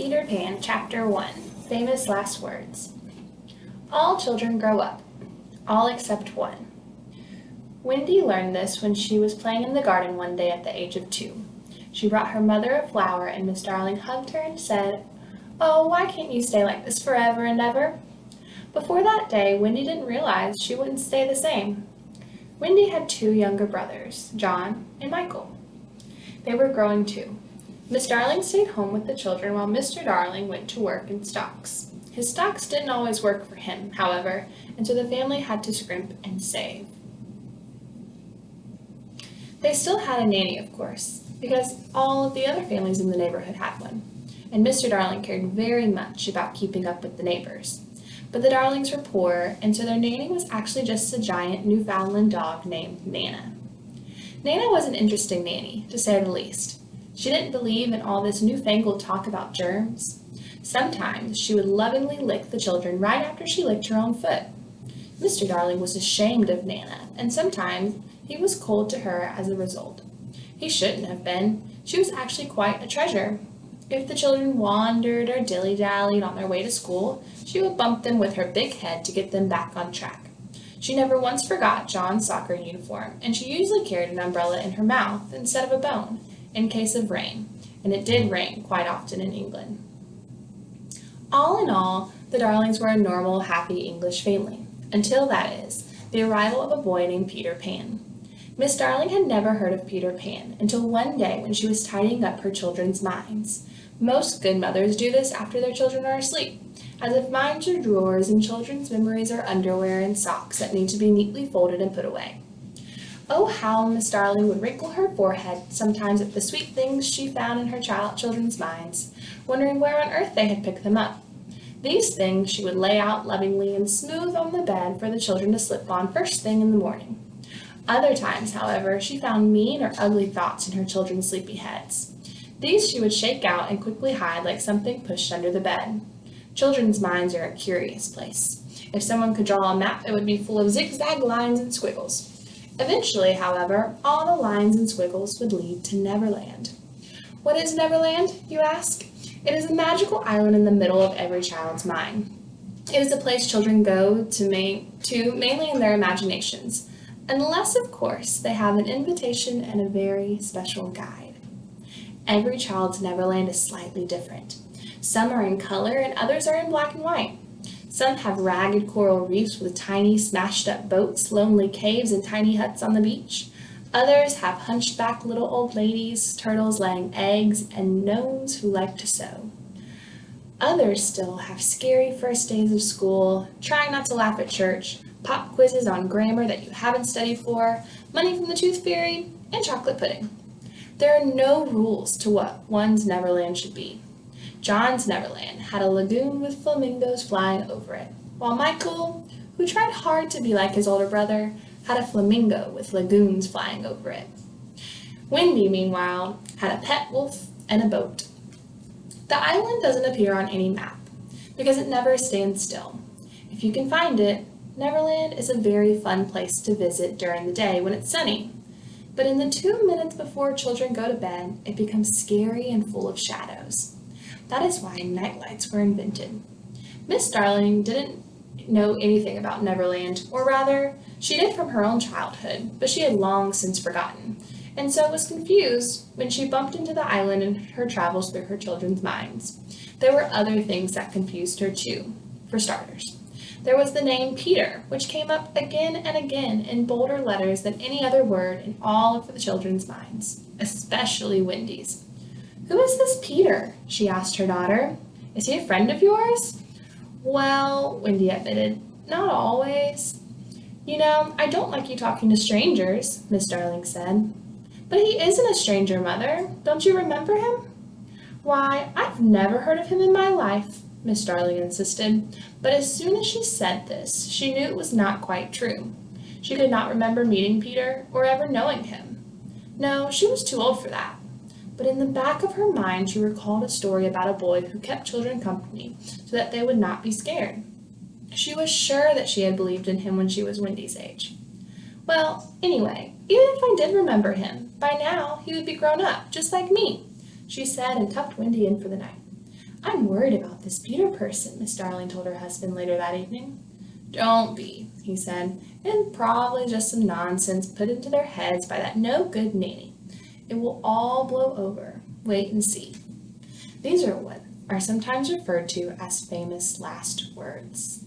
Peter Pan, Chapter 1, Famous Last Words. All children grow up, all except one. Wendy learned this when she was playing in the garden one day at the age of 2. She brought her mother a flower and Miss Darling hugged her and said, "Oh, why can't you stay like this forever and ever?" Before that day, Wendy didn't realize she wouldn't stay the same. Wendy had 2 younger brothers, John and Michael. They were growing too. Miss Darling stayed home with the children while Mr. Darling went to work in stocks. His stocks didn't always work for him, however, and so the family had to scrimp and save. They still had a nanny, of course, because all of the other families in the neighborhood had one, and Mr. Darling cared very much about keeping up with the neighbors. But the Darlings were poor, and so their nanny was actually just a giant Newfoundland dog named Nana. Nana was an interesting nanny, to say the least. She didn't believe in all this newfangled talk about germs. Sometimes she would lovingly lick the children right after she licked her own foot. Mr. Darling was ashamed of Nana, and sometimes he was cold to her as a result. He shouldn't have been. She was actually quite a treasure. If the children wandered or dilly-dallied on their way to school, she would bump them with her big head to get them back on track. She never once forgot John's soccer uniform, and she usually carried an umbrella in her mouth instead of a bone, in case of rain, and it did rain quite often in England. All in all, the Darlings were a normal, happy English family, until, that is, the arrival of a boy named Peter Pan. Miss Darling had never heard of Peter Pan until one day when she was tidying up her children's minds. Most good mothers do this after their children are asleep, as if minds are drawers and children's memories are underwear and socks that need to be neatly folded and put away. Oh, how Miss Darling would wrinkle her forehead sometimes at the sweet things she found in her children's minds, wondering where on earth they had picked them up. These things she would lay out lovingly and smooth on the bed for the children to slip on first thing in the morning. Other times, however, she found mean or ugly thoughts in her children's sleepy heads. These she would shake out and quickly hide like something pushed under the bed. Children's minds are a curious place. If someone could draw a map, it would be full of zigzag lines and squiggles. Eventually, however, all the lines and squiggles would lead to Neverland. What is Neverland, you ask? It is a magical island in the middle of every child's mind. It is a place children go to mainly in their imaginations, unless, of course, they have an invitation and a very special guide. Every child's Neverland is slightly different. Some are in color and others are in black and white. Some have ragged coral reefs with tiny smashed-up boats, lonely caves, and tiny huts on the beach. Others have hunchback little old ladies, turtles laying eggs, and gnomes who like to sew. Others still have scary first days of school, trying not to laugh at church, pop quizzes on grammar that you haven't studied for, money from the tooth fairy, and chocolate pudding. There are no rules to what one's Neverland should be. John's Neverland had a lagoon with flamingos flying over it, while Michael, who tried hard to be like his older brother, had a flamingo with lagoons flying over it. Wendy, meanwhile, had a pet wolf and a boat. The island doesn't appear on any map, because it never stands still. If you can find it, Neverland is a very fun place to visit during the day when it's sunny. But in the 2 minutes before children go to bed, it becomes scary and full of shadows. That is why nightlights were invented. Miss Darling didn't know anything about Neverland, or rather, she did from her own childhood, but she had long since forgotten, and so was confused when she bumped into the island in her travels through her children's minds. There were other things that confused her too, for starters. There was the name Peter, which came up again and again in bolder letters than any other word in all of the children's minds, especially Wendy's. "Who is this Peter?" she asked her daughter. "Is he a friend of yours?" "Well," Wendy admitted, "not always." "You know, I don't like you talking to strangers," Miss Darling said. "But he isn't a stranger, Mother. Don't you remember him?" "Why, I've never heard of him in my life," Miss Darling insisted, but as soon as she said this, she knew it was not quite true. She could not remember meeting Peter or ever knowing him. No, she was too old for that. But in the back of her mind, she recalled a story about a boy who kept children company so that they would not be scared. She was sure that she had believed in him when she was Wendy's age. "Well, anyway, even if I did remember him, by now he would be grown up, just like me," she said and tucked Wendy in for the night. I'm worried about this Peter person, Miss Darling told her husband later that evening. Don't be, he said. It's probably just some nonsense put into their heads by that no-good nanny. It will all blow over. Wait and see. These are what are sometimes referred to as famous last words.